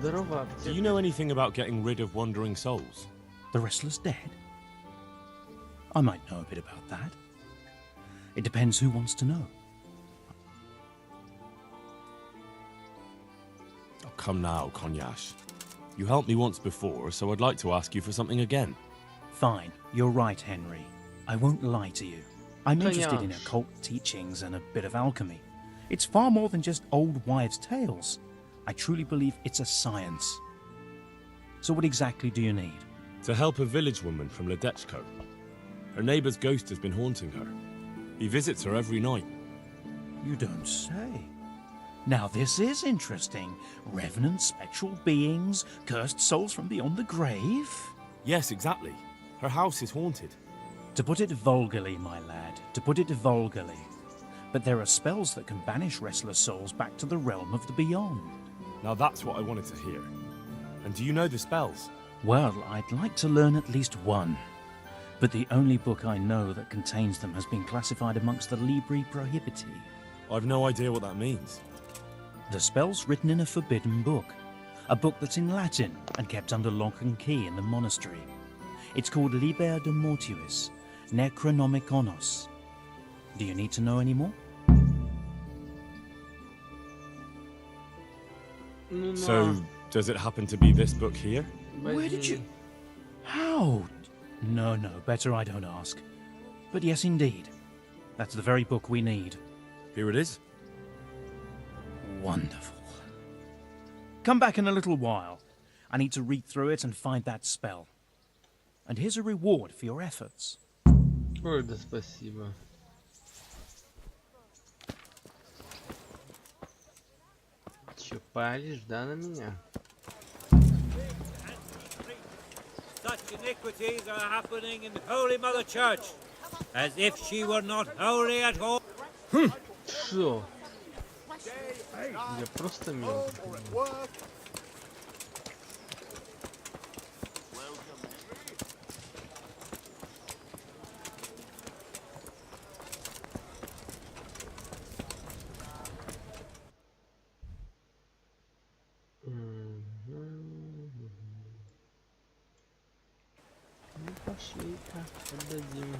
Здорово, Do you know anything about getting rid of wandering souls? The wrestler's dead? I might know a bit about that. It depends who wants to know. Oh, come now, Konyash. You helped me once before, so I'd like to ask you for something again. Fine, you're right, Henry. I won't lie to you. I'm interested in Konyash. occult teachings and a bit of alchemy. It's far more than just old wives' tales. I truly believe it's a science. So what exactly do you need? To help a village woman from Ledechko. Her neighbour's ghost has been haunting her. He visits her every night. You don't say. Now this is interesting. Revenant spectral beings, cursed souls from beyond the grave. Yes, exactly. Her house is haunted. To put it vulgarly, my lad, to put it vulgarly. But there are spells that can banish restless souls back to the realm of the beyond. Now that's what I wanted to hear. And do you know the spells? Well, I'd like to learn at least one. But the only book I know that contains them has been classified amongst the Libri Prohibiti. I've no idea what that means. The spell's written in a forbidden book. A book that's in Latin and kept under lock and key in the monastery. It's called Liber de Mortuis, Necronomiconos. Do you need to know any more? Ну, So, does it happen to be this book here? Where did you... How? No, better I don't ask. But yes, indeed. That's the very book we need. Here it is. Wonderful. Come back in a little while. I need to read through it and find that spell. And here's a reward for your efforts. Ой, да спасибо. Чё, палишь, да, на меня? Such iniquities are happening in the Holy Mother Church, as if she were not holy at all. Шо? Я просто мелкий. Ну пошли-ка, отдадим.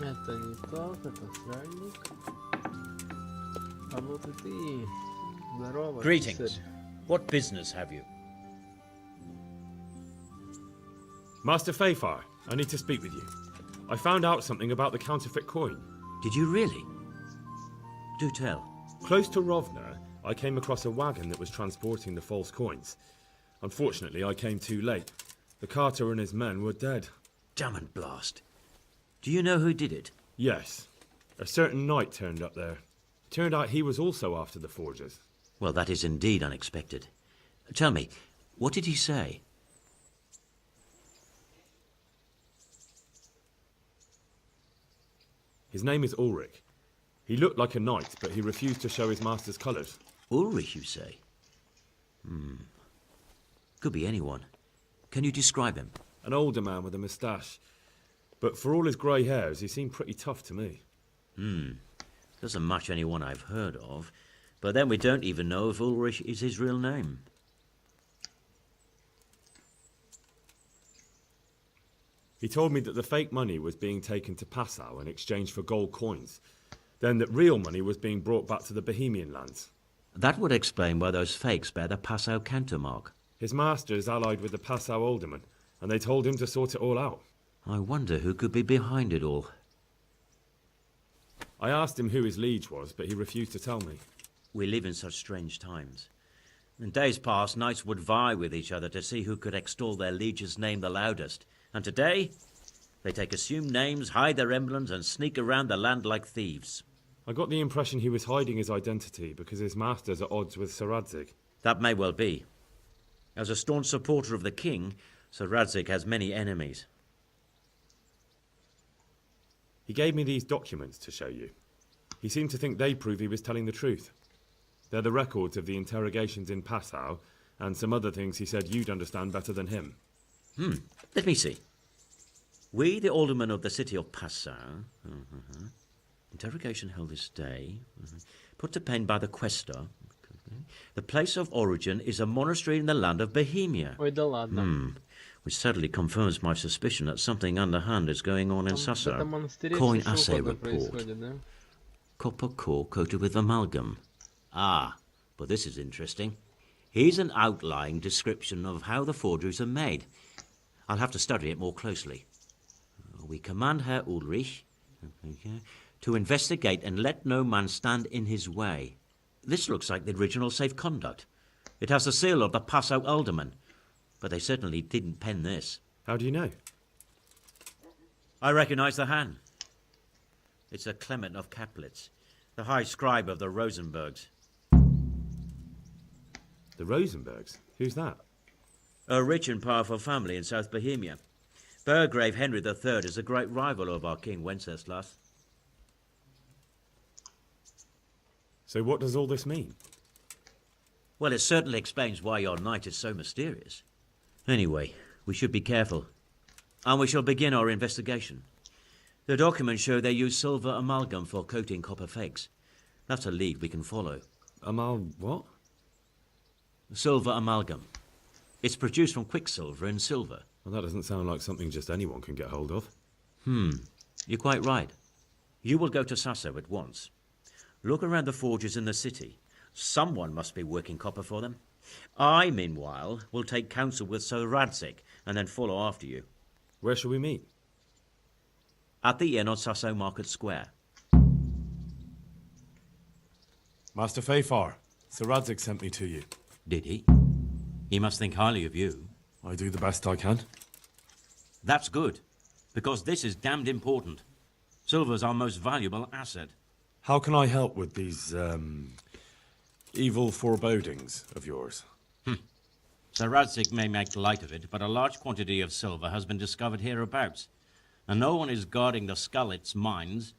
Это не тот, это сальник. А вот и ты. Здорово, Greetings. писарь. What business have you? Master Fayfar, I need to speak with you. I found out something about the counterfeit coin. Did you really? Do tell. Close to Rovna, I came across a wagon that was transporting the false coins. Unfortunately, I came too late. The carter and his men were dead. Damn and blast. Do you know who did it? Yes. A certain knight turned up there. Turned out he was also after the forgers. Well, that is indeed unexpected. Tell me, what did he say? His name is Ulrich. He looked like a knight, but he refused to show his master's colours. Ulrich, you say? Could be anyone. Can you describe him? An older man with a moustache. But for all his grey hairs, he seemed pretty tough to me. Doesn't match anyone I've heard of. But then we don't even know if Ulrich is his real name. He told me that the fake money was being taken to Passau in exchange for gold coins. Then that real money was being brought back to the Bohemian lands. That would explain why those fakes bear the Passau canter mark. His master is allied with the Passau alderman, and they told him to sort it all out. I wonder who could be behind it all. I asked him who his liege was, but he refused to tell me. We live in such strange times. In days past, knights would vie with each other to see who could extol their liege's name the loudest. And today, they take assumed names, hide their emblems, and sneak around the land like thieves. I got the impression he was hiding his identity because his master's at odds with Sir Radzig. That may well be. As a staunch supporter of the king, Sir Radzig has many enemies. He gave me these documents to show you. He seemed to think they prove he was telling the truth. They're the records of the interrogations in Passau, and some other things he said you'd understand better than him. Let me see. We, the aldermen of the city of Passau, interrogation held this day, put to pen by the questor. The place of origin is a monastery in the land of Bohemia. Ой, да ладно. Which sadly confirms my suspicion that something underhand is going on in Там в этом Sasso. монастыре Coin всё что assay угодно report. происходит, да? Copper core coated with amalgam. Ah, but this is interesting. Here's an outline description of how the forgeries are made. I'll have to study it more closely. We command Herr Ulrich to investigate and let no man stand in his way. This looks like the original safe conduct. It has the seal of the Passau alderman, but they certainly didn't pen this. How do you know? I recognize the hand. It's a Clement of Kaplitz, the high scribe of the Rosenbergs. The Rosenbergs? Who's that? A rich and powerful family in South Bohemia. Burgrave Henry III is a great rival of our King Wenceslas. So what does all this mean? Well, it certainly explains why your knight is so mysterious. Anyway, we should be careful. And we shall begin our investigation. The documents show they use silver amalgam for coating copper fakes. That's a lead we can follow. What? Silver amalgam. It's produced from quicksilver and silver. Well, that doesn't sound like something just anyone can get hold of. You're quite right. You will go to Sasso at once. Look around the forges in the city. Someone must be working copper for them. I, meanwhile, will take counsel with Sir Radzik and then follow after you. Where shall we meet? At the inn on Sasso Market Square. Master Fayfar, Sir Radzik sent me to you. Did he? He must think highly of you. I do the best I can. That's good, because this is damned important. Silver's our most valuable asset. How can I help with these, evil forebodings of yours? Sir Radzik may make light of it, but a large quantity of silver has been discovered hereabouts, and no one is guarding the Skullets mines,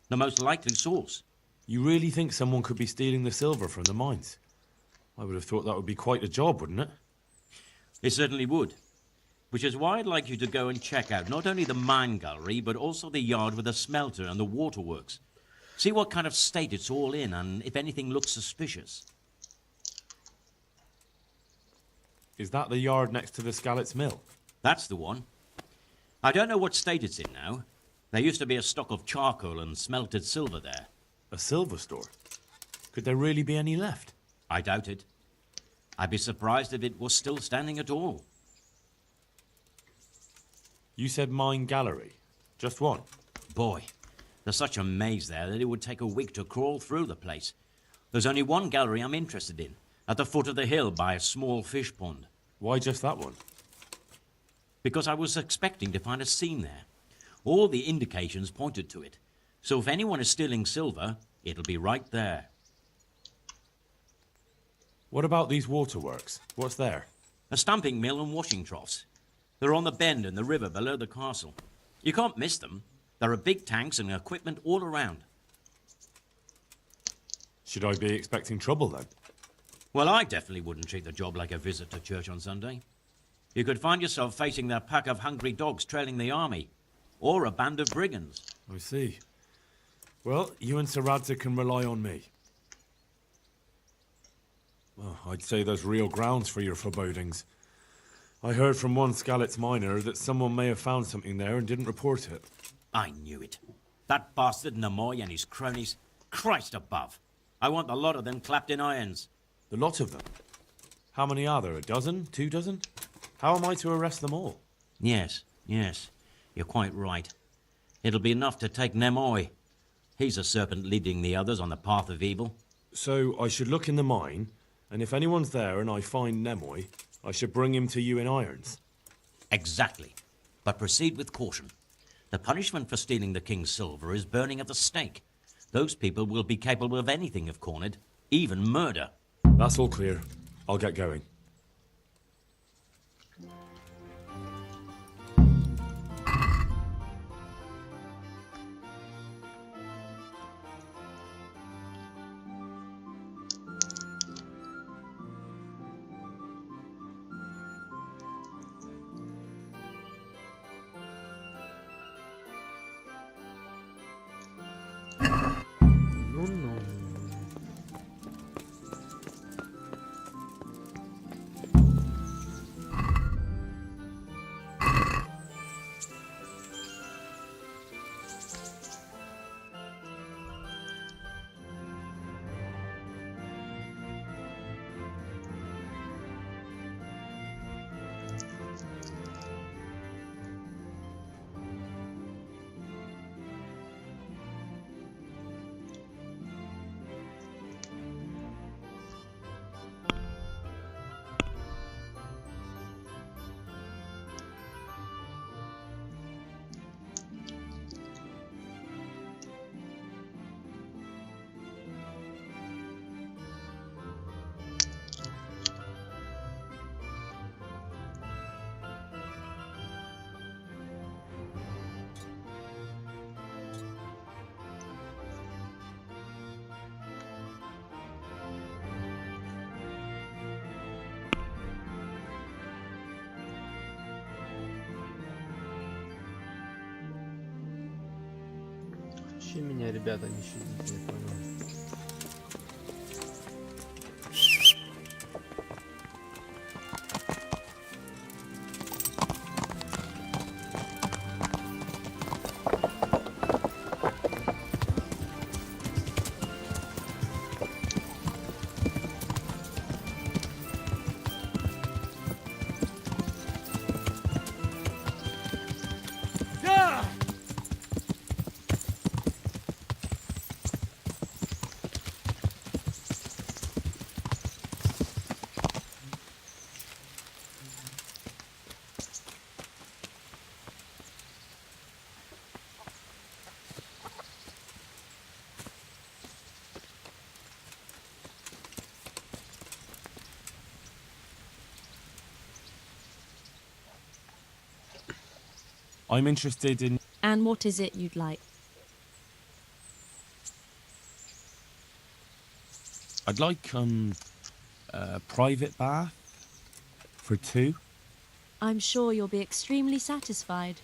the most likely source. You really think someone could be stealing the silver from the mines? I would have thought that would be quite a job, wouldn't it? It certainly would. Which is why I'd like you to go and check out not only the mine gallery, but also the yard with the smelter and the waterworks. See what kind of state it's all in, and if anything looks suspicious. Is that the yard next to the Skalitz mill? That's the one. I don't know what state it's in now. There used to be a stock of charcoal and smelted silver there. A silver store? Could there really be any left? I doubt it. I'd be surprised if it was still standing at all. You said mine gallery. Just one? Boy, there's such a maze there that it would take a week to crawl through the place. There's only one gallery I'm interested in, at the foot of the hill by a small fish pond. Why just that one? Because I was expecting to find a scene there. All the indications pointed to it. So if anyone is stealing silver, it'll be right there. What about these waterworks? What's there? A stamping mill and washing troughs. They're on the bend in the river below the castle. You can't miss them. There are big tanks and equipment all around. Should I be expecting trouble then? Well, I definitely wouldn't treat the job like a visit to church on Sunday. You could find yourself facing a pack of hungry dogs trailing the army, or a band of brigands. I see. Well, you and Sir Radzik can rely on me. Well, I'd say there's real grounds for your forebodings. I heard from one Skalitz miner that someone may have found something there and didn't report it. I knew it. That bastard Namoy and his cronies. Christ above. I want a lot of them clapped in irons. The lot of them? How many are there? A dozen? 2 dozen? How am I to arrest them all? Yes. You're quite right. It'll be enough to take Nemoy. He's a serpent leading the others on the path of evil. So I should look in the mine, and if anyone's there and I find Nemoy, I should bring him to you in irons. Exactly. But proceed with caution. The punishment for stealing the king's silver is burning at the stake. Those people will be capable of anything if cornered, even murder. That's all clear. I'll get going. Ну-ну. Вообще меня, ребята, не щадите, я понял. I'm interested in... And what is it you'd like? I'd like, a private bath for 2. I'm sure you'll be extremely satisfied.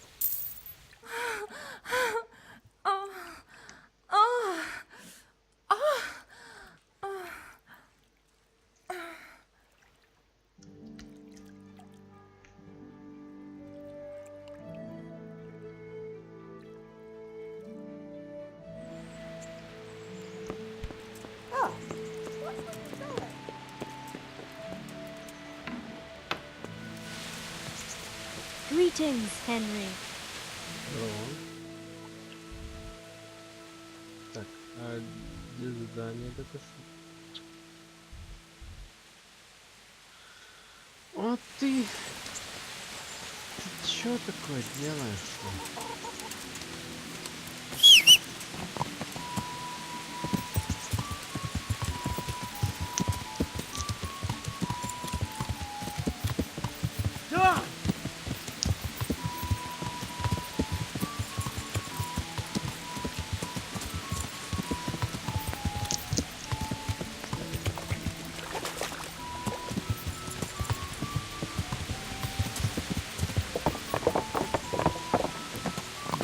Greetings, Henry. Здорово. Так, а где задание только что? Вот ты чё такое делаешь-то?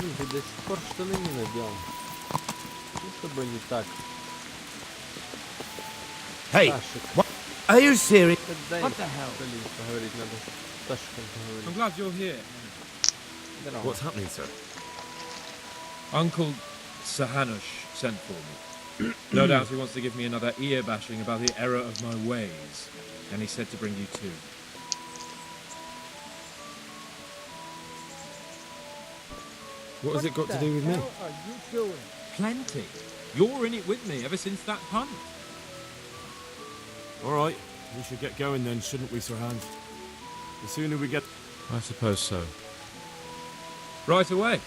Блин, ты до сих пор штаны не надел. Ну, с тобой не так. Hey, Сташик. what? Are you serious? Дай What the hell? Блин, поговорить надо. С Сташиком поговорить. I'm glad you're here. Здорово. What's happening, sir? Uncle Sahanush sent for me. No doubt he wants to give me another ear bashing about the error of my ways. And he said to bring you too. What has it got to do with me? Plenty. You're in it with me ever since that hunt. All right, we should get going then, shouldn't we, Sir Hans? The sooner we get... I suppose so. Right away.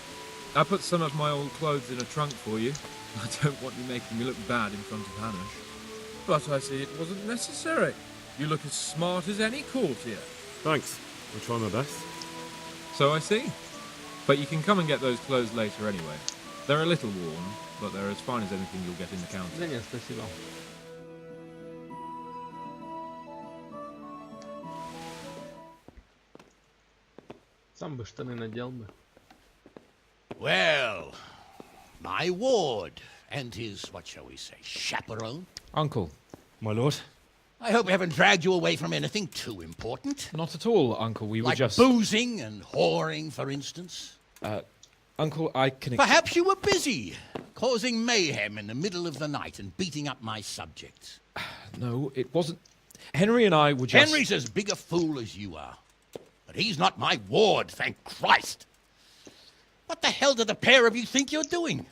I put some of my old clothes in a trunk for you. I don't want you making me look bad in front of Hanush. But I see it wasn't necessary. You look as smart as any courtier. Thanks. I'll try my best. So I see. But you can come and get those clothes later anyway. They're a little worn, but they're as fine as anything you'll get in the county. Да нет, спасибо. Сам бы штаны надел бы. Well, my ward, and his, what shall we say, chaperone. Uncle. My lord? I hope we haven't dragged you away from anything too important. Not at all, Uncle. We were like just... boozing and whoring, for instance. Uncle, I can... Perhaps you were busy, causing mayhem in the middle of the night and beating up my subjects. No, it wasn't... Henry and I were just... Henry's as big a fool as you are. But he's not my ward, thank Christ. What the hell do the pair of you think you're doing?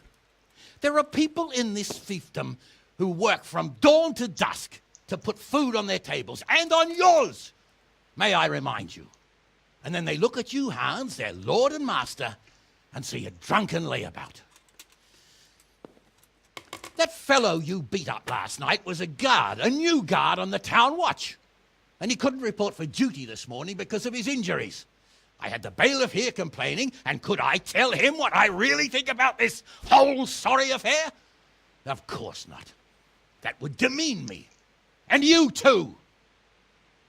There are people in this fiefdom who work from dawn to dusk to put food on their tables, and on yours, may I remind you. And then they look at you, Hans, their lord and master, and see a drunken layabout. That fellow you beat up last night was a guard, a new guard on the town watch. And he couldn't report for duty this morning because of his injuries. I had the bailiff here complaining, and could I tell him what I really think about this whole sorry affair? Of course not. That would demean me. And you too.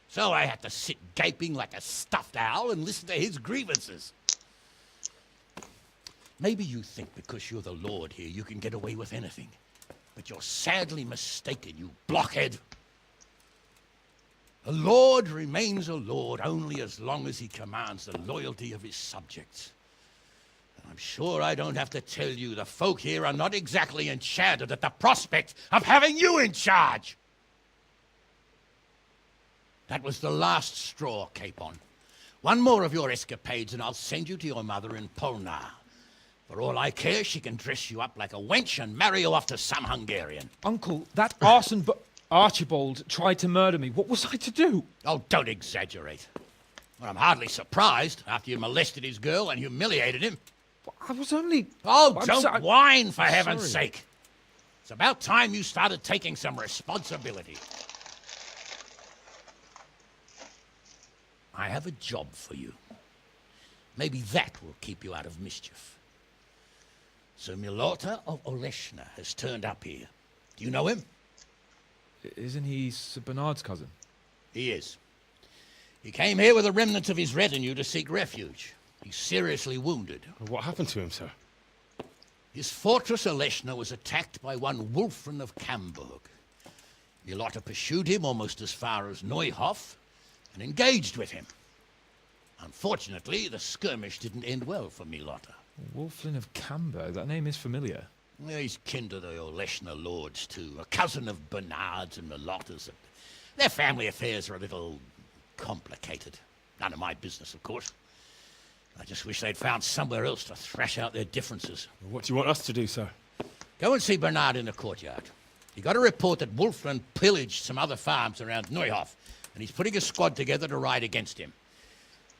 So I had to sit gaping like a stuffed owl and listen to his grievances. Maybe you think because you're the lord here you can get away with anything. But you're sadly mistaken, you blockhead. A lord remains a lord only as long as he commands the loyalty of his subjects. And I'm sure I don't have to tell you the folk here are not exactly enchanted at the prospect of having you in charge. That was the last straw, Capon. One more of your escapades and I'll send you to your mother in Polnar. For all I care, she can dress you up like a wench and marry you off to some Hungarian. Uncle, that arson... Archibald tried to murder me. What was I to do? Oh, don't exaggerate. Well, I'm hardly surprised after you molested his girl and humiliated him. I was only... Oh, don't whine, for heaven's sake. It's about time you started taking some responsibility. I have a job for you. Maybe that will keep you out of mischief. So Milota of Oleshna has turned up here. Do you know him? Isn't he Sir Bernard's cousin? He is. He came here with the remnants of his retinue to seek refuge. He's seriously wounded. What happened to him, sir? His fortress Oleshna was attacked by one Wulfrin of Camburg. Milota pursued him almost as far as Neuhof and engaged with him. Unfortunately, the skirmish didn't end well for Milota. Wulfrin of Camburg? That name is familiar. Yeah, he's kin to the Oleshna lords, too. A cousin of Bernard's and Milota's. Their family affairs are a little complicated. None of my business, of course. I just wish they'd found somewhere else to thrash out their differences. What do you want us to do, sir? Go and see Bernard in the courtyard. He got a report that Wulfrin pillaged some other farms around Neuhof, and he's putting a squad together to ride against him.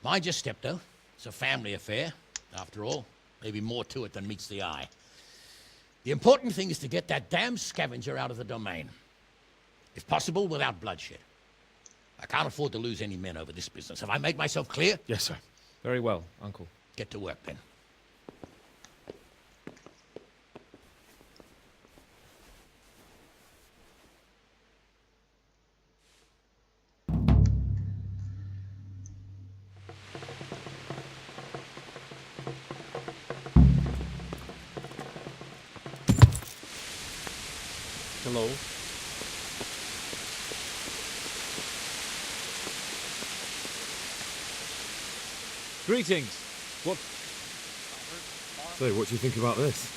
Mind your step, though. It's a family affair. After all, maybe more to it than meets the eye. The important thing is to get that damn scavenger out of the domain. If possible, without bloodshed. I can't afford to lose any men over this business. Have I made myself clear? Yes, sir. Very well, Uncle. Get to work, then. Hello. Greetings. What? So, what do you think about this?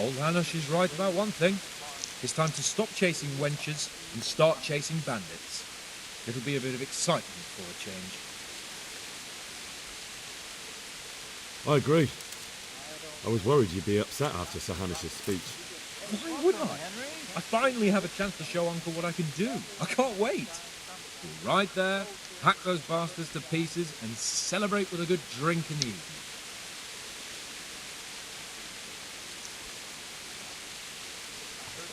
Old Hanush is right about one thing. It's time to stop chasing wenches and start chasing bandits. It'll be a bit of excitement for a change. I agree. I was worried you'd be upset after Sir Hanish's speech. Why would I? I finally have a chance to show Uncle what I can do. I can't wait. We'll ride there, hack those bastards to pieces, and celebrate with a good drink in the evening.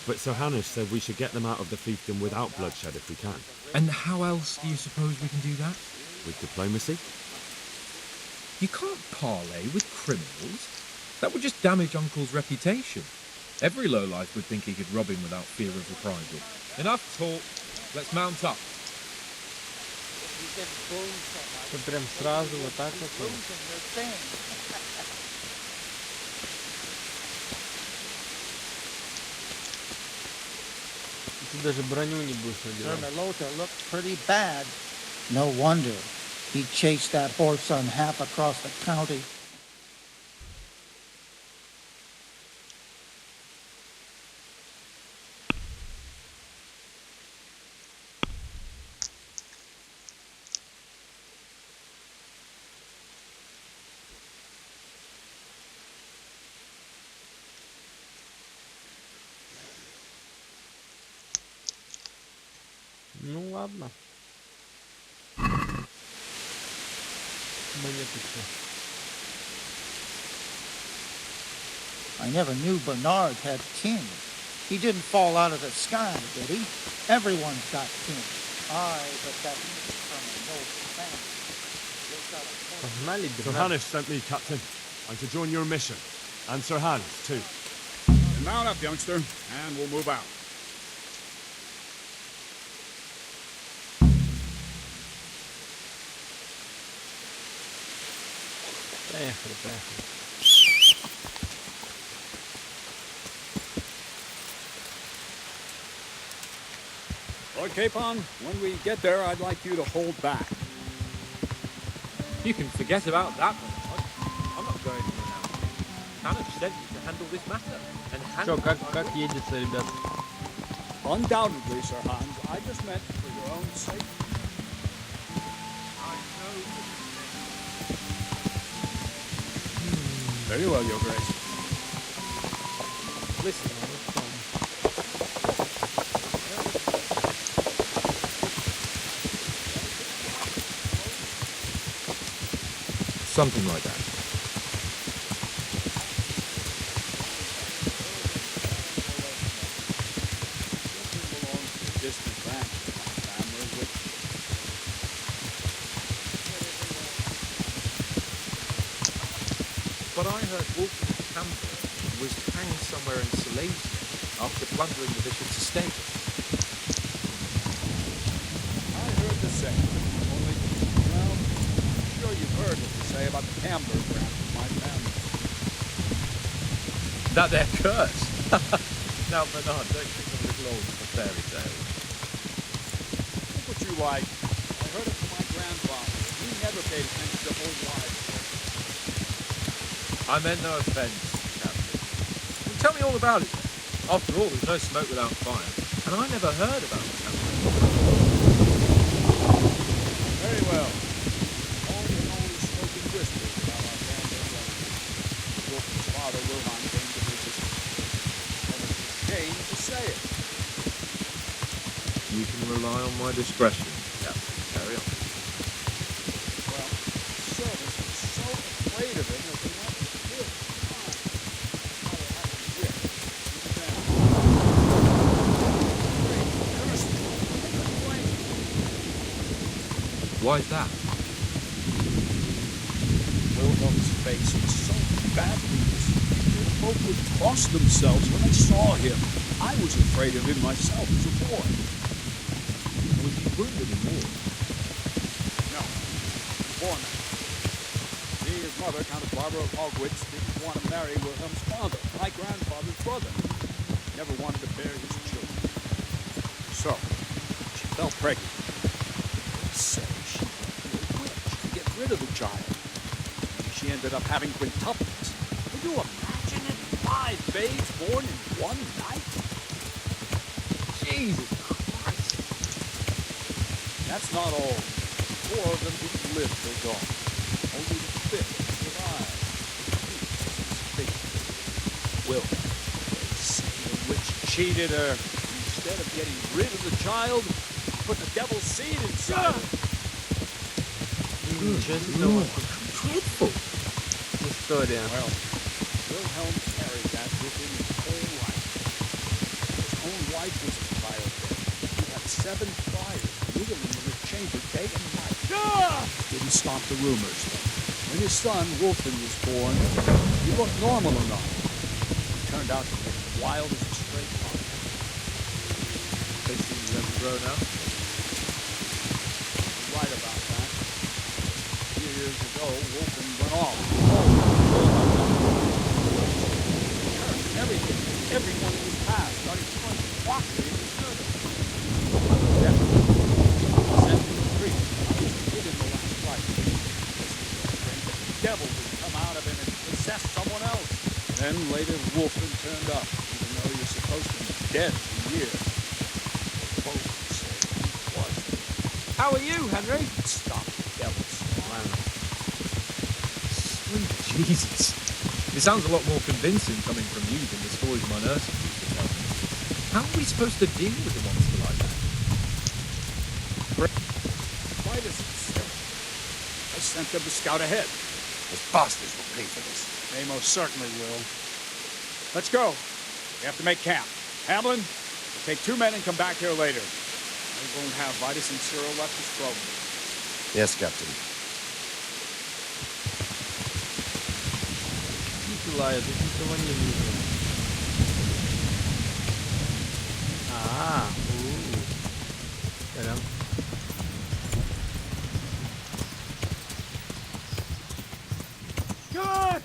But Sir Hanish said we should get them out of the fiefdom without bloodshed if we can. And how else do you suppose we can do that? With diplomacy? You can't parley with criminals. That would just damage Uncle's reputation. Every lowlife would think he could rob him without fear of reprisal. Enough talk. Let's mount up. Ты прям сразу вот так вот. Ты даже броню не будешь надевать. Merlota looked pretty bad. No wonder. He chased that whoreson half across the county. Ну ладно. Монеточка. I never knew Bernard had kin. He didn't fall out of the sky, did he? Everyone's got kin. Aye, but that isn't from a noble family. They've got a Погнали, Sir Бернард. Hannes sent me, Captain. I'm to join your mission. And Sir Hannes, too. Mount up, youngster, and we'll move out. Поехали, поехали. Lord Capon, when we get there, I'd like you to hold back. You can forget about that one. I'm not going to now. Hannah sent you to handle this matter. And Чё, Hannah... как едется, ребят? Undoubtedly, Sir Hans. I just meant for your own sake. I know what Very well, Your Grace. Listen, something like that. Distant branch of my family, which But I heard Wolfgang Camber was hanged somewhere in Silesia after plundering the bishop's estate. I heard the same. Only, well, I'm sure you've heard what to say about the Camber branch of my family. That they're cursed. Now, Bernard, don't think I'm little old for fairy tales. Think what you like. I heard it from my grandfather. He never paid attention to old wives. I meant no offence, Captain. Well, tell me all about it. After all, there's no smoke without fire. And I never heard about the Camber. Very well. All in all, spoken whispers about our family brother. Wolf's father, Wilhelm, came to visit. And it's a shame to say it. You can rely on my discretion, Captain. Carry on. Well, the servants were so afraid of him that they wanted to kill him. Father had him whipped. Even then. They cursed him. They couldn't blame him. Why is that? Wilhelm's face was so badly disfigured, folk would cross themselves when they saw him. I was afraid of him myself as a boy. Was he wounded in war? No, born that. He, his mother, Countess Barbara of Hogwitz, didn't want to marry Wilhelm's father, my grandfather's brother. Never wanted to bear his children. So, she fell pregnant. They say she went to a witch to get rid of the child. She ended up having quintuplets. Can you imagine it? 5 babes born in one night? Jesus Christ. That's not all. 4 of them didn't live till dawn. Only the 5th survived. Well, they say the witch cheated her. Instead of getting rid of the child, put the devil's seed inside her. Dreadful. История. Well, Wilhelm carried that with him his whole life. His own wife was a child there. He had 7 fires wriggling in the chamber day and night. Didn't stop the rumors. When his son, Wolfgang, was born, he looked normal enough. He turned out to be as wild as a stray fox. They seem to have grown up. You're right about that. A few years ago, Wolfgang went off. Everything, everyone in his past started joining him. quietly in his service. Sent him to preach. He did the last fight. The devil would come out of him and possess someone else. Then later Wolfen turned up, even though you're supposed to be dead for years. Folks say he was. How are you, Henry? Stop the devils. Sweet Jesus. It sounds a lot more convincing coming from you than the stories my nurses used to tell me. How are we supposed to deal with a monster like that? Why does it still? I sent them to scout ahead. Those bastards will pay for this. They most certainly will. Let's go. We have to make camp. Hamlin, we'll take 2 men and come back here later. I won't have Vitus and Cyril left to struggle. Yes, Captain. Николая, тут никого не видно. Прям. Good!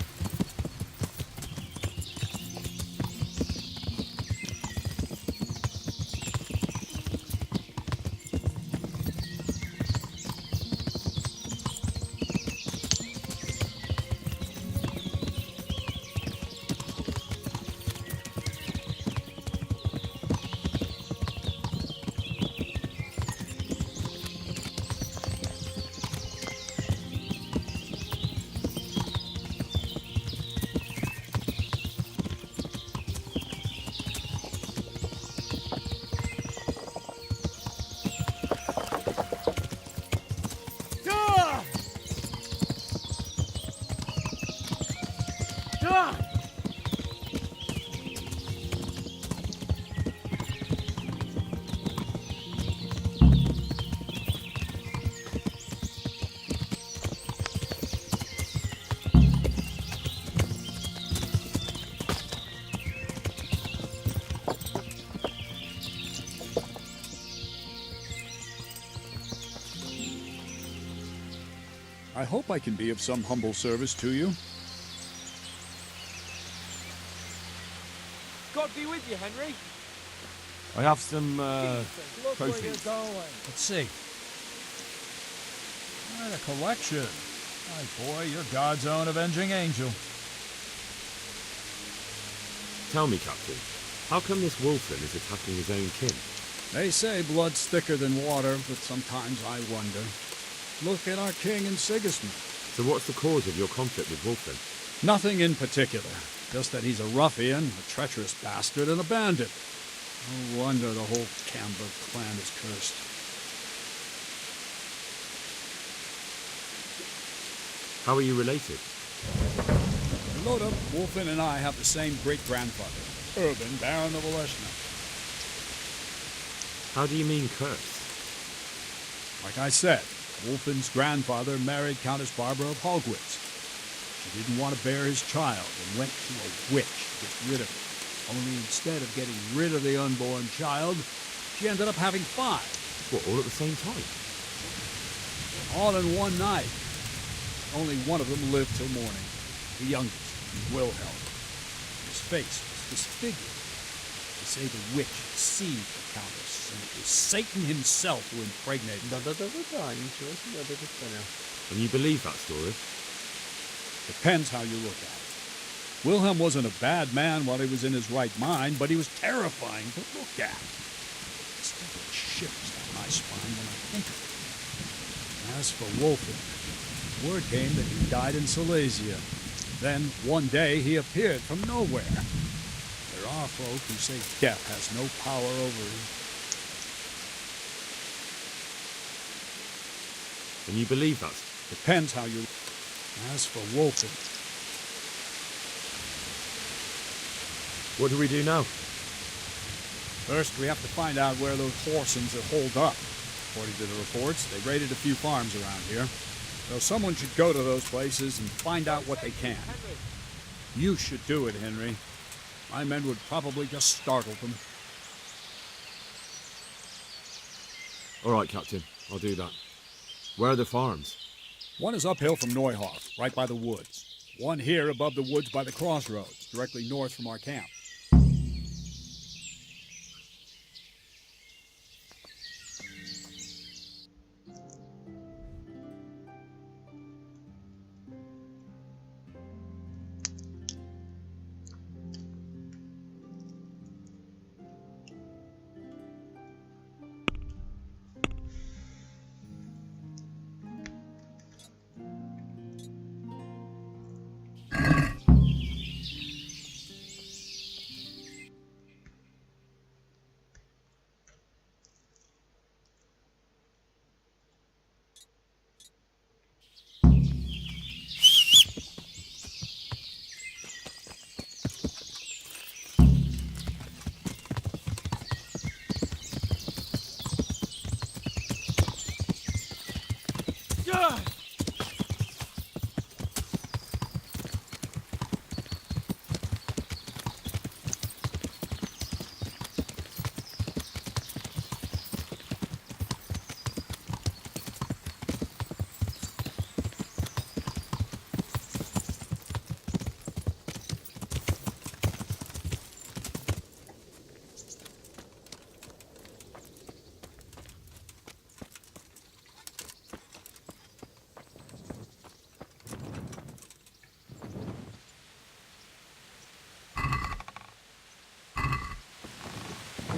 I hope I can be of some humble service to you. God be with you, Henry. I have some, Look where trophies. you're going. Let's see. What a collection. My boy, you're God's own avenging angel. Tell me, Captain, how come this Wolfen is attacking his own kin? They say blood's thicker than water, but sometimes I wonder. Look at our king and Sigismund. So what's the cause of your conflict with Wolfen? Nothing in particular. Just that he's a ruffian, a treacherous bastard, and a bandit. No wonder the whole Camber clan is cursed. How are you related? Loda, Wolfen and I have the same great-grandfather, Urban, Baron of Oleshna. How do you mean cursed? Like I said, Wolfen's grandfather married Countess Barbara of Hogwitz. She didn't want to bear his child and went to a witch to get rid of it. Only instead of getting rid of the unborn child, she ended up having 5. What, all at the same time? All in one night. Only one of them lived till morning. The youngest, Wilhelm. His face was disfigured. They say the witch deceived the countess, and it was Satan himself who impregnated her. Ничего себе, это понял. And you believe that story? Depends how you look at it. Wilhelm wasn't a bad man while he was in his right mind, but he was terrifying to look at. Still, it shivers down my spine when I think of it. As for Wolfen, word came that he died in Silesia. Then, one day, he appeared from nowhere. There are folk who say death has no power over him. And you believe that? Depends how you... As for Wolfen... What do we do now? First, we have to find out where those Horsons are holed up. According to the reports, they raided a few farms around here. So someone should go to those places and find out what they can. You should do it, Henry. My men would probably just startle them. All right, Captain. I'll do that. Where are the farms? One is uphill from Neuhof, right by the woods. One here above the woods by the crossroads, directly north from our camp.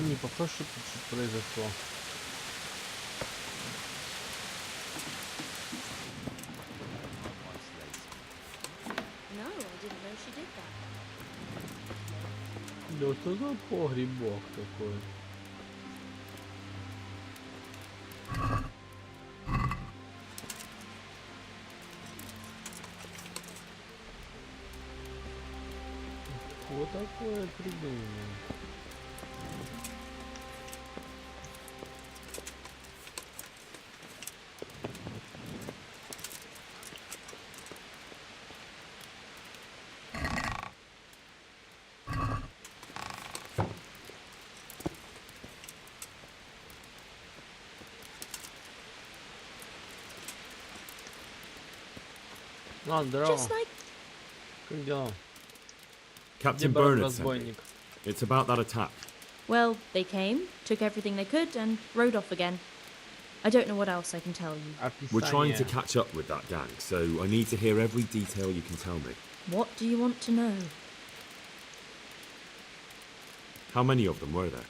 не похоже, что тут что-то произошло. No, I didn't know she did that. Да что за погребок такой? Вот такое придумал. Здорово. Just like Как дела? Captain Где брат Bernard sent me. разбойник? It's about that attack. well, they came, took everything they could, and rode off again. I don't know what else I can tell you. We're trying to Описание. catch up with that gang, so I need to hear every detail you can tell me. What do you want to know? How many of them were there?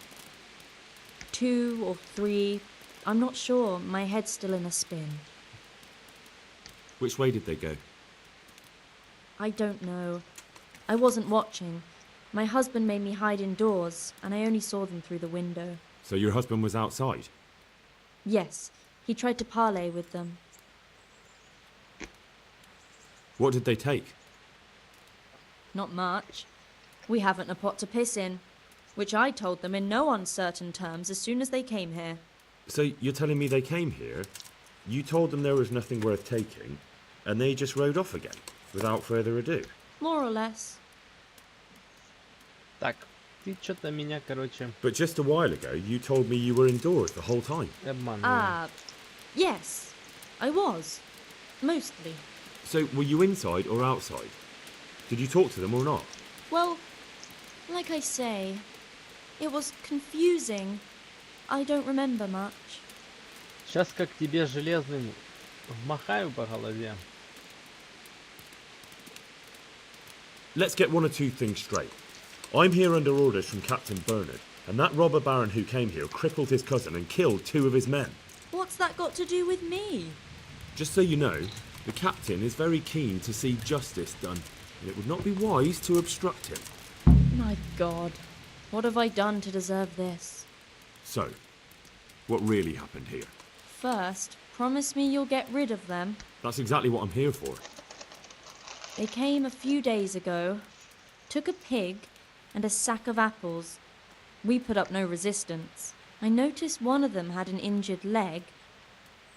2 or 3. I'm not sure. My head's still in a spin. Which way did they go? I don't know. I wasn't watching. My husband made me hide indoors, and I only saw them through the window. So your husband was outside? Yes, he tried to parley with them. What did they take? Not much. We haven't a pot to piss in, which I told them in no uncertain terms as soon as they came here. So you're telling me they came here, you told them there was nothing worth taking, and they just rode off again, without further ado? More or less. Так, ты что-то меня, короче, But just a while ago, you told me you were indoors the whole time. обманывал. Yes, I was. Mostly. So were you inside or outside? Did you talk to them or not? Well, like I say, it was confusing. I don't remember much. Сейчас как тебе железным вмахаю по голове. Let's get one or two things straight. I'm here under orders from Captain Bernard, and that robber baron who came here crippled his cousin and killed 2 of his men. What's that got to do with me? Just so you know, the captain is very keen to see justice done, and it would not be wise to obstruct him. My God, what have I done to deserve this? So, what really happened here? First, promise me you'll get rid of them. That's exactly what I'm here for. They came a few days ago, took a pig and a sack of apples. We put up no resistance. I noticed one of them had an injured leg,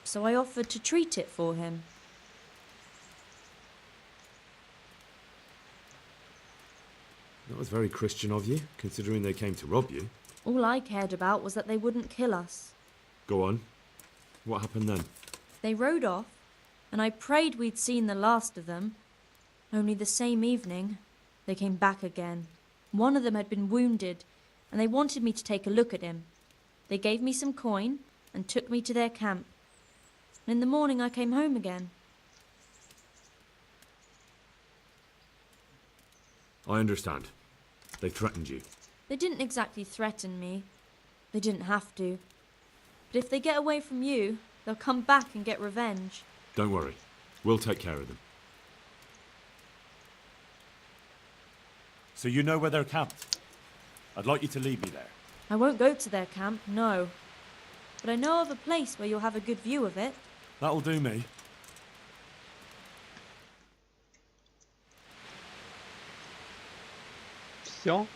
so I offered to treat it for him. That was very Christian of you, considering they came to rob you. All I cared about was that they wouldn't kill us. Go on. What happened then? They rode off, and I prayed we'd seen the last of them. Only the same evening, they came back again. One of them had been wounded, and they wanted me to take a look at him. They gave me some coin and took me to their camp. And in the morning I came home again. I understand. They threatened you. They didn't exactly threaten me. They didn't have to. But if they get away from you, they'll come back and get revenge. Don't worry. We'll take care of them. So you know where they're camped? I'd like you to lead me there. I won't go to their camp, no. But I know of a place where you'll have a good view of it. That'll do me. Все?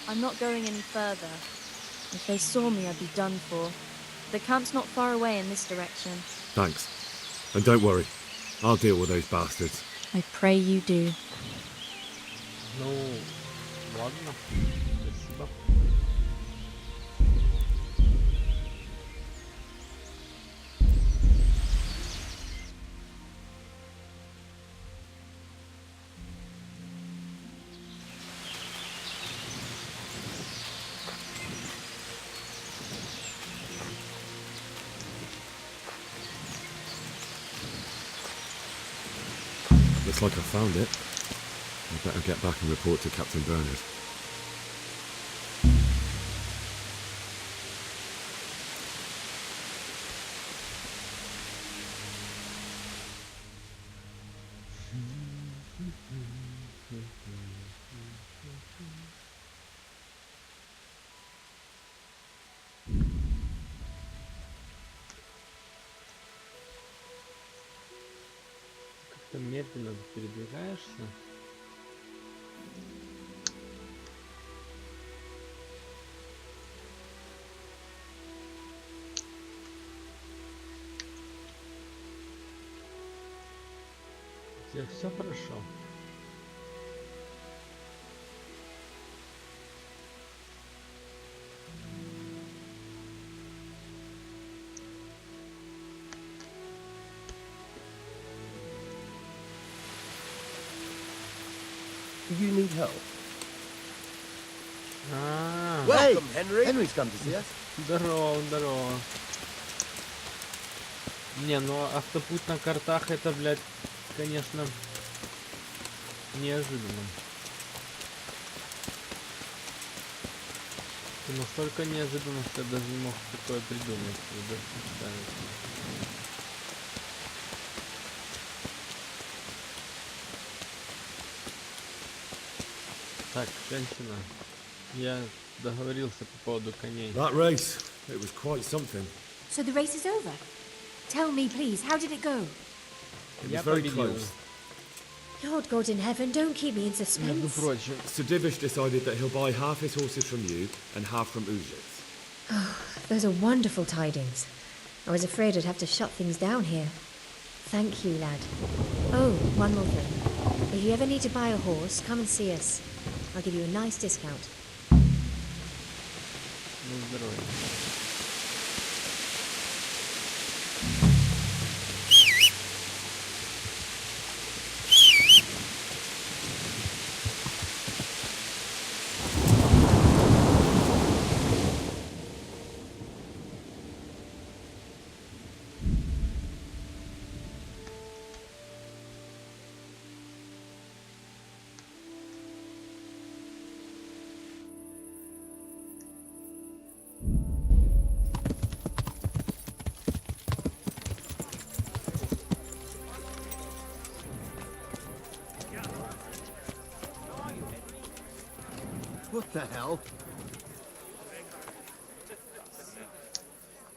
I'm not going any further. If they saw me, I'd be done for. The camp's not far away in this direction. Thanks. And don't worry. I'll deal with those bastards. I pray you do. Ну, ладно. Спасибо. Looks like I found it. I better get back and report to Captain Bernard. Как-то медленно передвигаешься. У тебя все хорошо? Do you need help? Welcome, Henry. Henry's come to see us. Здорово, здорово. Не, ну автопуть на картах это, блядь, конечно, неожиданно. Это настолько неожиданно, что я даже не мог такое придумать. Даже представить. Так, женщина, я договорился по поводу коней. That race, it was quite something. So the race is over? Tell me, please, how did it go? It was very close. Lord God in heaven, don't keep me in suspense. Sir Divish decided that he'll buy half his horses from you and half from Ujits. Oh, those are wonderful tidings. I was afraid I'd have to shut things down here. Thank you, lad. Oh, one more thing. If you ever need to buy a horse, come and see us. I'll give you a nice discount. Ну, здорово. What the hell?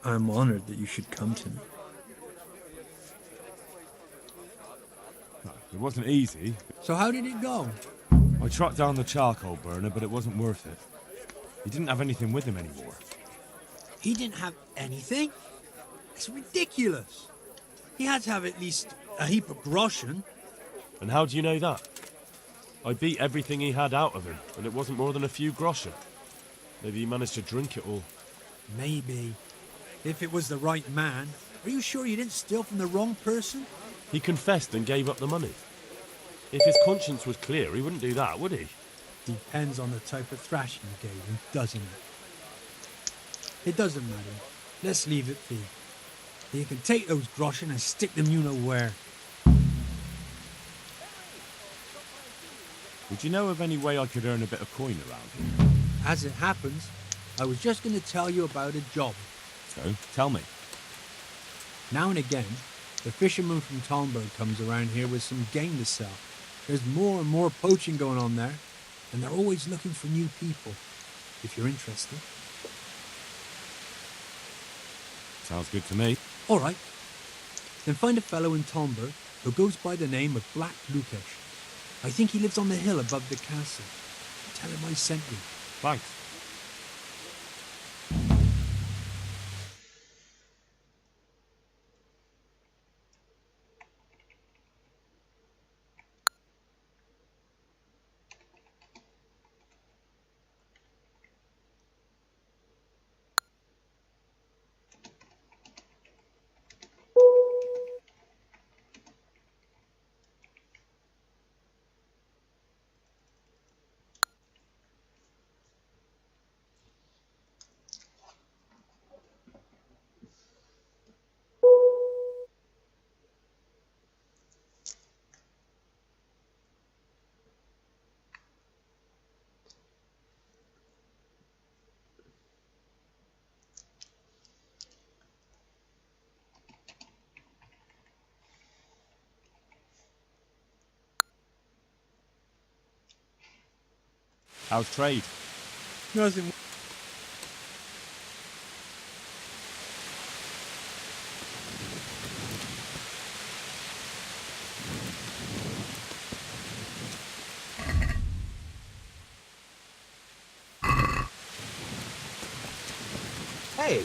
I'm honored that you should come to me. It wasn't easy. So how did it go? I tracked down the charcoal burner, but it wasn't worth it. He didn't have anything with him anymore. He didn't have anything? It's ridiculous. He had to have at least a heap of groschen. And how do you know that? I beat everything he had out of him, and it wasn't more than a few groschen. Maybe he managed to drink it all. Maybe. If it was the right man. Are you sure you didn't steal from the wrong person? He confessed and gave up the money. If his conscience was clear, he wouldn't do that, would he? Depends on the type of thrashing you gave him, doesn't it? It doesn't matter. Let's leave it be. You can take those groschen and stick them you know where. Would you know of any way I could earn a bit of coin around here? As it happens, I was just going to tell you about a job. So, tell me. Now and again, the fisherman from Talmberg comes around here with some game to sell. There's more and more poaching going on there, and they're always looking for new people, if you're interested. Sounds good to me. All right. Then find a fellow in Talmberg who goes by the name of Black Lukesh. I think he lives on the hill above the castle. Tell him I sent you. Thanks. How's trade? Nothing. Hey!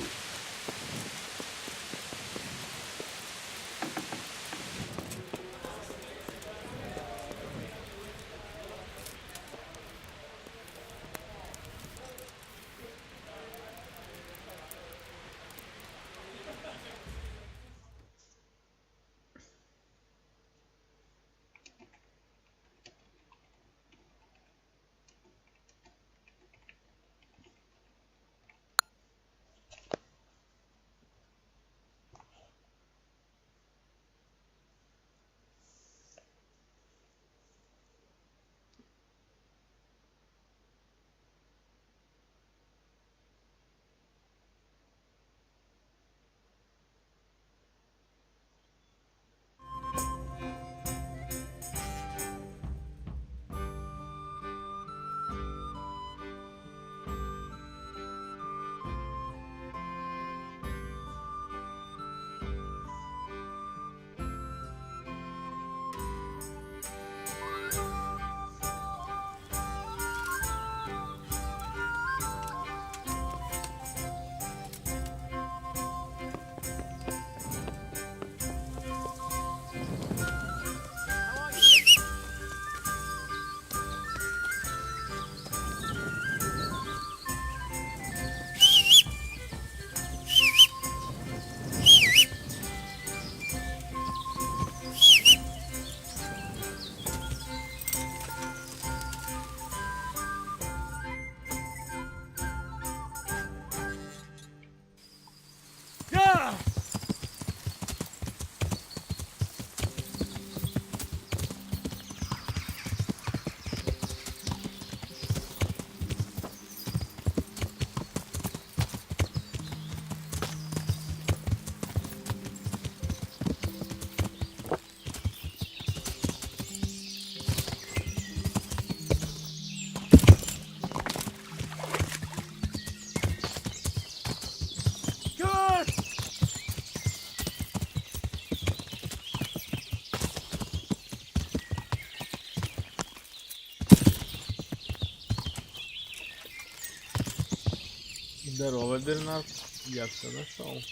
Здорово, Бернард. Я все нашел.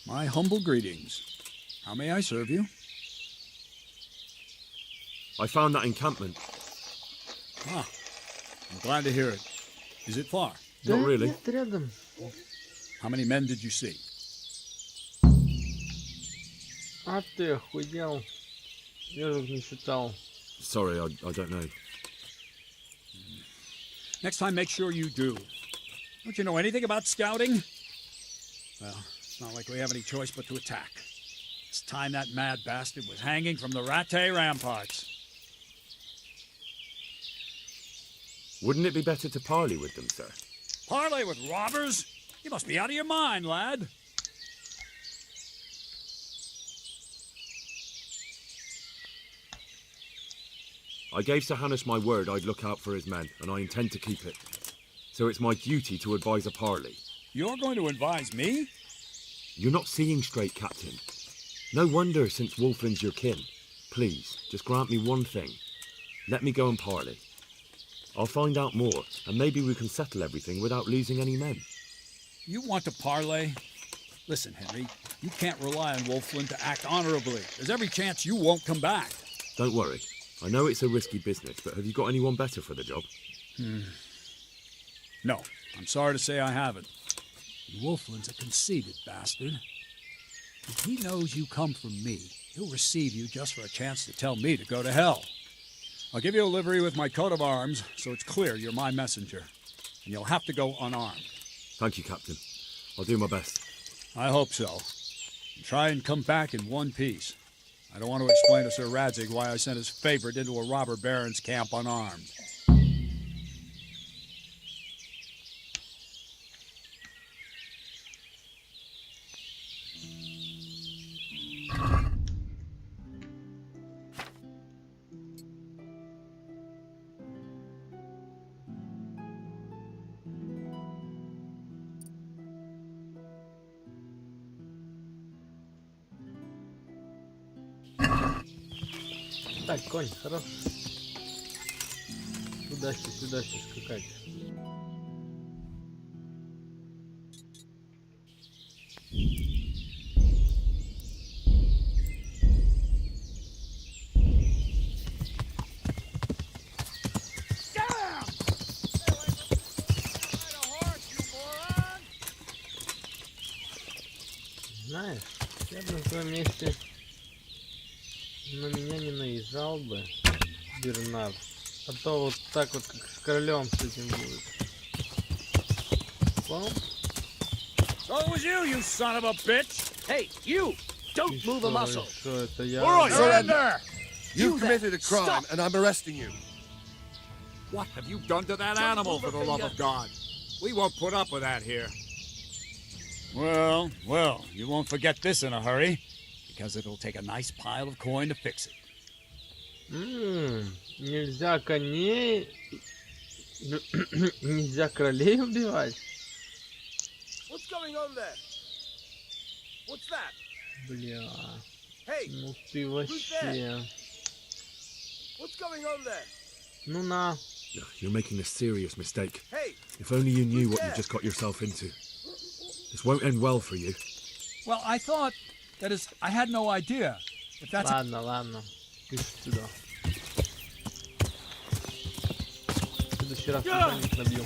My humble greetings. How may I serve you? I found that encampment. Ah, I'm glad to hear it. Is it far? Not really. Нет, рядом. How many men did you see? А ты охуел. Я же не считал. Sorry, I don't know. Next time, make sure you do. Don't you know anything about scouting? Well, it's not like we have any choice but to attack. It's time that mad bastard was hanging from the Rattay ramparts. Wouldn't it be better to parley with them, sir? Parley with robbers? You must be out of your mind, lad. I gave Sir Hanush my word I'd look out for his men, and I intend to keep it. So it's my duty to advise a parley. You're going to advise me? You're not seeing straight, Captain. No wonder, since Wolfland's your kin. Please, just grant me one thing. Let me go and parley. I'll find out more, and maybe we can settle everything without losing any men. You want to parley? Listen, Henry, you can't rely on Wolfland to act honorably. There's every chance you won't come back. Don't worry. I know it's a risky business, but have you got anyone better for the job? No, I'm sorry to say I haven't. Wolfland's a conceited bastard. If he knows you come from me, he'll receive you just for a chance to tell me to go to hell. I'll give you a livery with my coat of arms, so it's clear you're my messenger. And you'll have to go unarmed. Thank you, Captain. I'll do my best. I hope so. And try and come back in one piece. I don't want to explain to Sir Radzig why I sent his favorite into a robber baron's camp unarmed. Так, конь, хорош. Сюда скакать. Знаешь, я бы на твоем месте на меня не наезжал бы, Бернард. А то вот так вот, как с королем с этим будет. Понял? So it was you, you son of a bitch! Hey, you! Don't move a muscle! Что это я? All right, surrender! You've committed a crime, and I'm arresting you. What have you done to that animal, for the love of God? We won't put up with that here. Well, you won't forget this in a hurry, because it'll take a nice pile of coin to fix it. Нельзя коней... Нельзя королей убивать. What's going on there? What's that? Бля. Hey, Ну ты вообще. what's going on there? Ну на. You're making a serious mistake. Hey, If only you knew what you just got yourself into. This won't end well for you. Well, I thought... That is, I had no idea. If that's... Ладно. Иди сюда. В следующий раз тебя набью.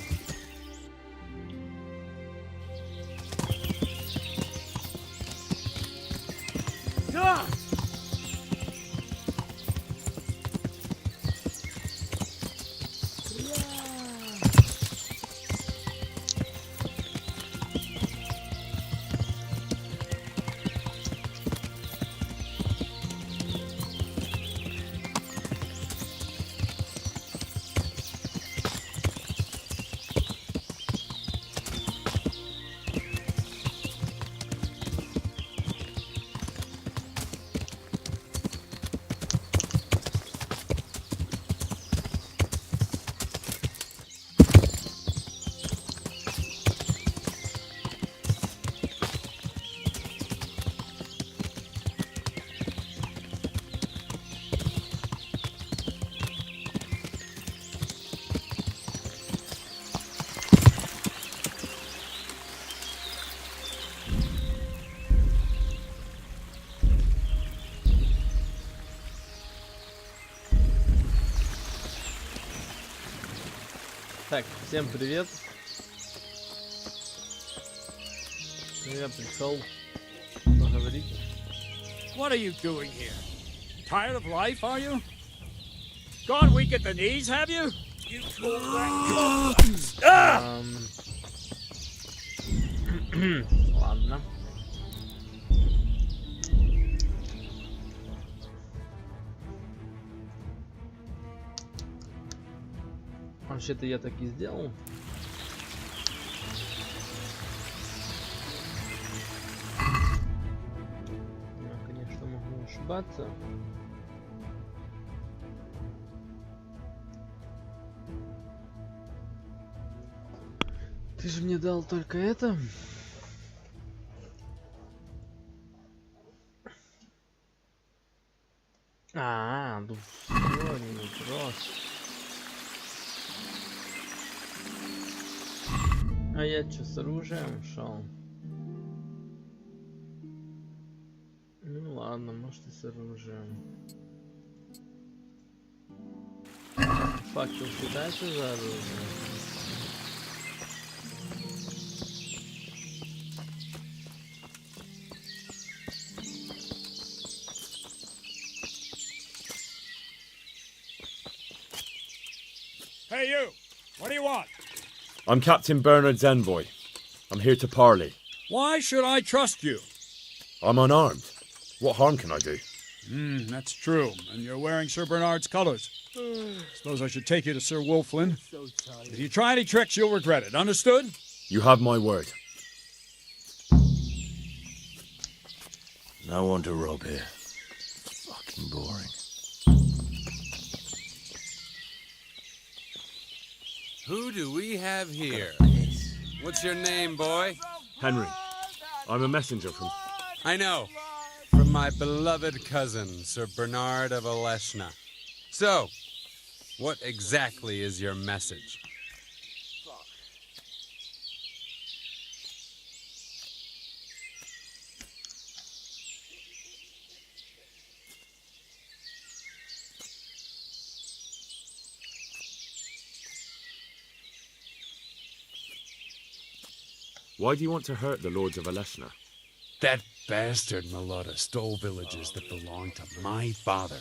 Так, всем привет. Я пришел поговорить. What are you doing here? Tired of life, are you? Gone weak at the knees, have you? You Ладно. Вообще-то я так и сделал. Я, конечно, могу ошибаться. Ты же мне дал только это. Ну все, не вопрос. А я что, с оружием шел? Ну ладно, может и с оружием. Факел считается за оружие? Hey, you! What do you want? I'm Captain Bernard's envoy. I'm here to parley. Why should I trust you? I'm unarmed. What harm can I do? That's true. And you're wearing Sir Bernard's colors. Suppose I should take you to Sir Wolflin. If you try any tricks, you'll regret it. Understood? You have my word. No one to rob here. Fucking boring. Who do we have here? What's your name, boy? Henry. I'm a messenger from... I know. From my beloved cousin, Sir Bernard of Oleshna. So, what exactly is your message? Why do you want to hurt the lords of Aleshna? That bastard Melota stole villages that belonged to my father.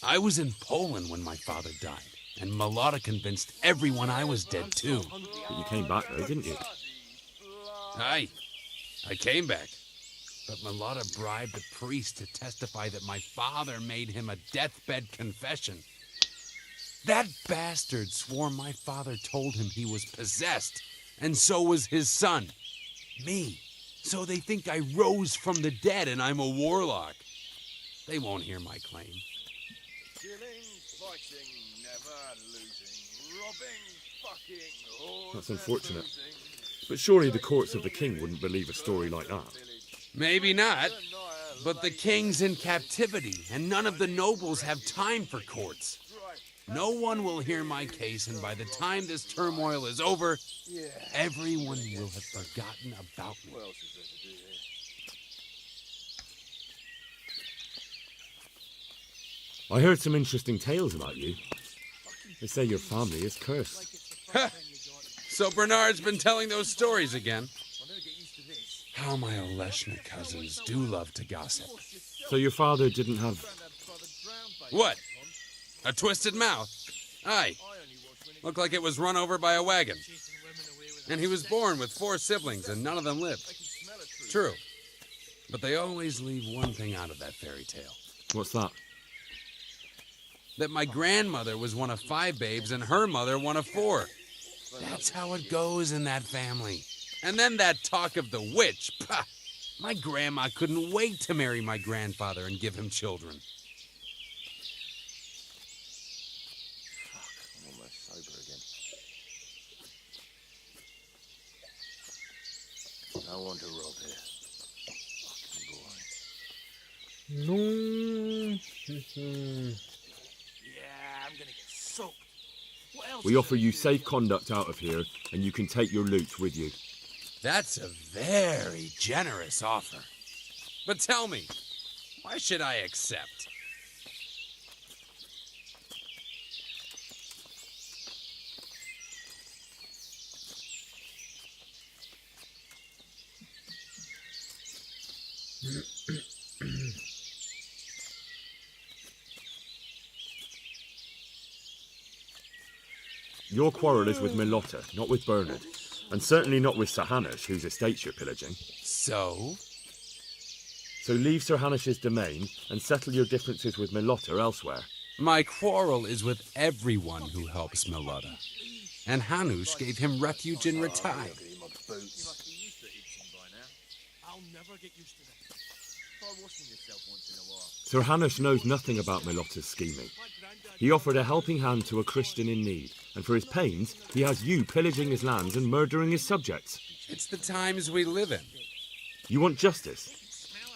I was in Poland when my father died, and Melota convinced everyone I was dead too. But you came back though, didn't you? Aye, I came back. But Melota bribed a priest to testify that my father made him a deathbed confession. That bastard swore my father told him he was possessed, and so was his son, me. So they think I rose from the dead and I'm a warlock. They won't hear my claim. Killing, fighting, never losing, robbing, fucking, That's unfortunate. But surely the courts of the king wouldn't believe a story like that. Maybe not, but the king's in captivity, and none of the nobles have time for courts. No one will hear my case, and by the time this turmoil is over, everyone will have forgotten about me. I heard some interesting tales about you. They say your family is cursed. So Bernard's been telling those stories again. How my Oleshna cousins do love to gossip. So your father didn't have... What? A twisted mouth? Aye. Looked like it was run over by a wagon. And he was born with 4 siblings and none of them lived. True. But they always leave one thing out of that fairy tale. What's that? That my grandmother was one of 5 babes and her mother one of 4. That's how it goes in that family. And then that talk of the witch. Pah! My grandma couldn't wait to marry my grandfather and give him children. I'm almost sober again. No one to rob here. Fucking boy. Ну... Yeah, I'm gonna get soaked. What else? We offer you safe conduct out of here, and you can take your loot with you. That's a very generous offer. But tell me, why should I accept? Your quarrel is with Melota, not with Bernard. And certainly not with Sir Hanush, whose estates you're pillaging. So? So leave Sir Hanish's domain and settle your differences with Melota elsewhere. My quarrel is with everyone who helps Melota. And Hanush gave him refuge in Ratai. I'll never get used to that. Try washing yourself once in a while. Sir Hanush knows nothing about Melota's scheming. He offered a helping hand to a Christian in need, and for his pains, he has you pillaging his lands and murdering his subjects. It's the times we live in. You want justice?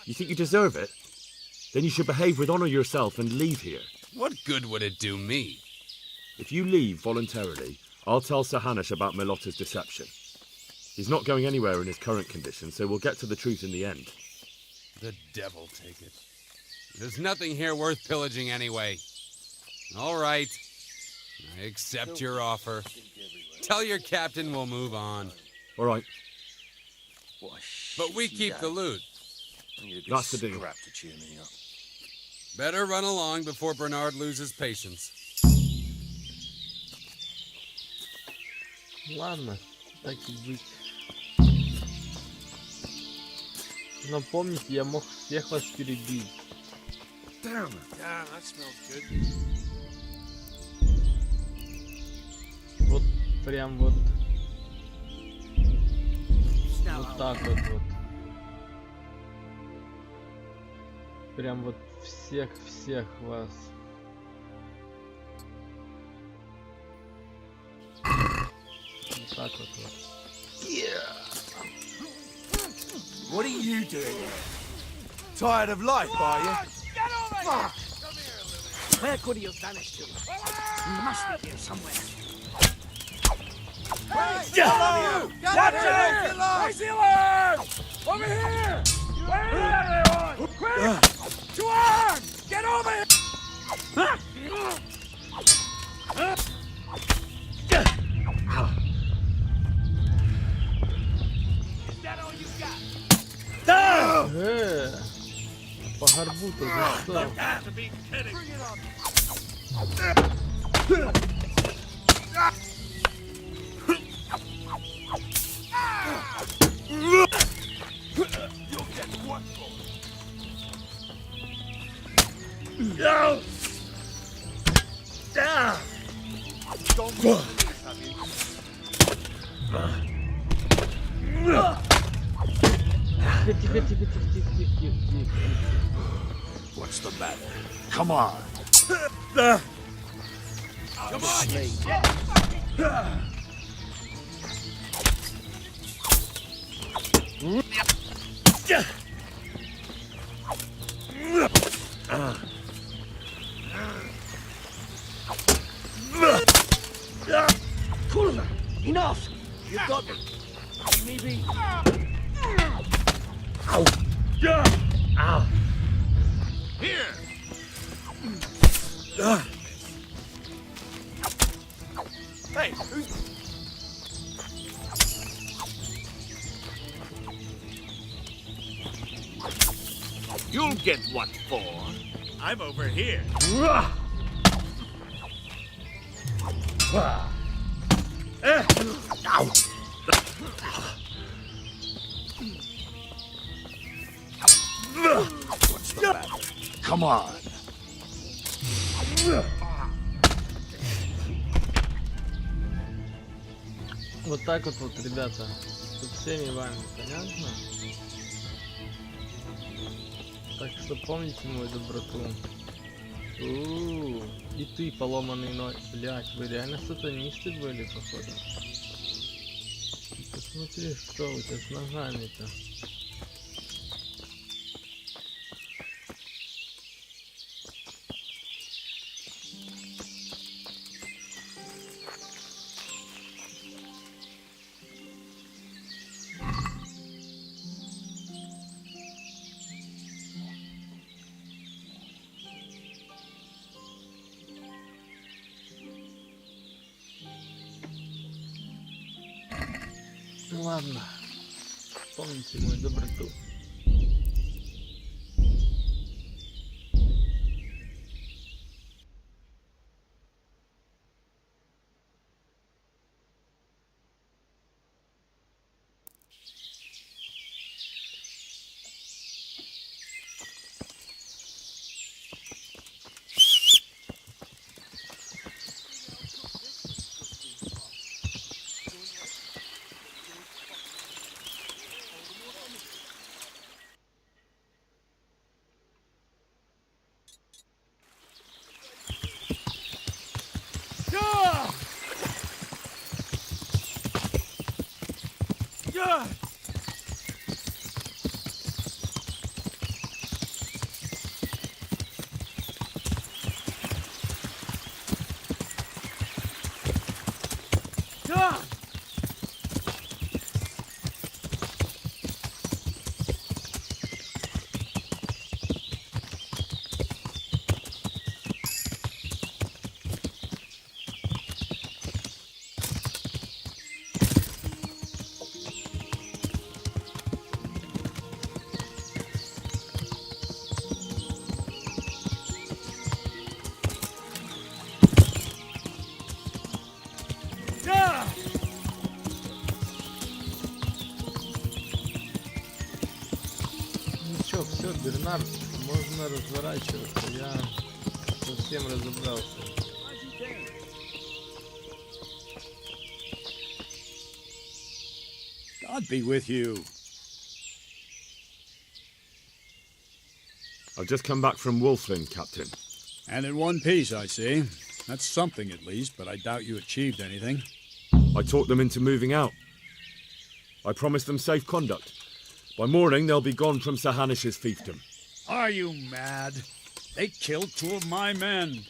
You think you deserve it? Then you should behave with honor yourself and leave here. What good would it do me? If you leave voluntarily, I'll tell Sir Hanush about Melota's deception. He's not going anywhere in his current condition, so we'll get to the truth in the end. The devil take it. There's nothing here worth pillaging anyway. All right. I accept your offer. Tell your captain we'll move on. All right. But we keep the loot. That's the deal. To cheer me up. Better run along before Bernard loses patience. Ладно, так и быть. Но помните, я мог всех вас перебить. Damn, that smells good. Вот прям вот. Вот так вот. Прям вот всех вас. Вот так вот. Yeah. What are you doing here? Tired of life, are you? Get over here! Fuck! Where could he have vanished to? He must be here somewhere. Hey, hello! Watch it! Where's the alarm? Over here! Where is everyone? Quick! To arms! Get over here! Is that all you got? По горбу-то застал. To be kidding. Bring it on. You'll get one for it. No! Down! Don't move, What's the matter? Come on. Come on, you Enough! You've got me. Maybe. Ow! Ow! Here! Hey, who's... You'll get what for. I'm over here. Ow! What's the matter? Come on. Вот так вот, ребята, со всеми вами, понятно? Так что помните мою доброту. И ты, поломанный ноль. Блять, вы реально сатанисты были, походу. Посмотри, что у тебя с ногами-то. Ну ладно, помните мою доброту. Все, Бернард, можно разворачиваться, я совсем разобрался. God be with you. I've just come back from Wolflin, Captain. And in one piece, I see. That's something at least, but I doubt you achieved anything. I talked them into moving out. I promised them safe conduct. By morning, they'll be gone from Sir Hanish's fiefdom. Are you mad? They killed 2 of my men.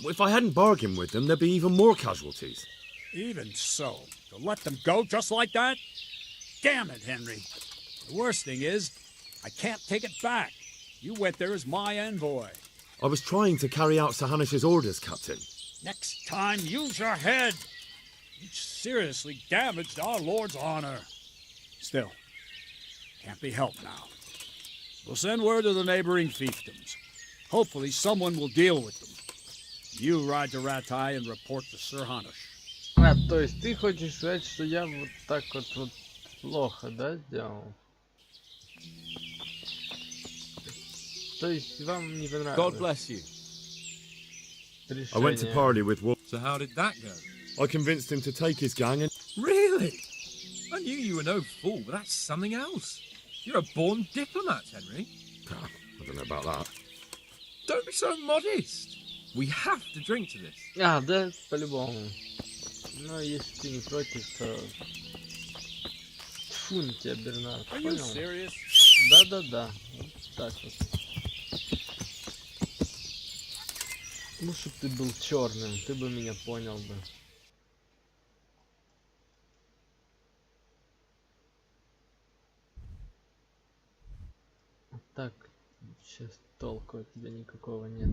If I hadn't bargained with them, there'd be even more casualties. Even so, to let them go just like that? Damn it, Henry. The worst thing is, I can't take it back. You went there as my envoy. I was trying to carry out Sir Hanish's orders, Captain. Next time, use your head. You seriously damaged our Lord's honor. Still, can't be helped now. We'll send word to the neighboring fiefdoms. Hopefully someone will deal with them. You ride to Ratai and report to Sir Hanish. А, то есть ты хочешь сказать, что я вот так вот плохо, да, сделал? То есть вам не понравилось? God bless you. I went to parley with Wolf. So how did that go? I convinced him to take his gang and... Really? I knew you were no fool, but that's something else. You're a born diplomat, Henry. I don't know about that. Don't be so modest. We have to drink to this. А, да, по-любому. Но если ты не против, то... Тьфу на тебя, Бернард, Are you понял? serious? Да-да-да, вот так вот. Ну, чтоб ты был черным, ты бы меня понял бы. Так, сейчас толку от тебя никакого нет.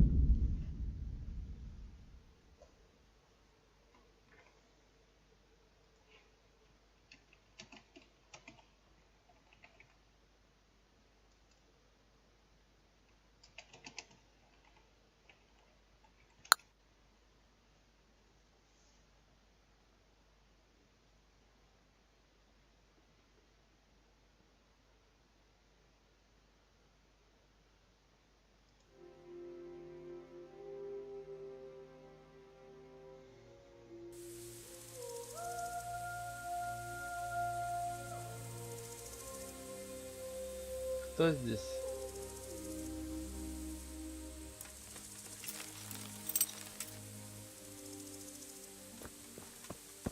Кто здесь?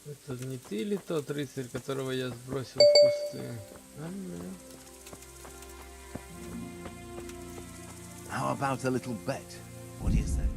Это не ты ли тот рыцарь, которого я сбросил в кусты? А, нет. How about a little bet? What do you say?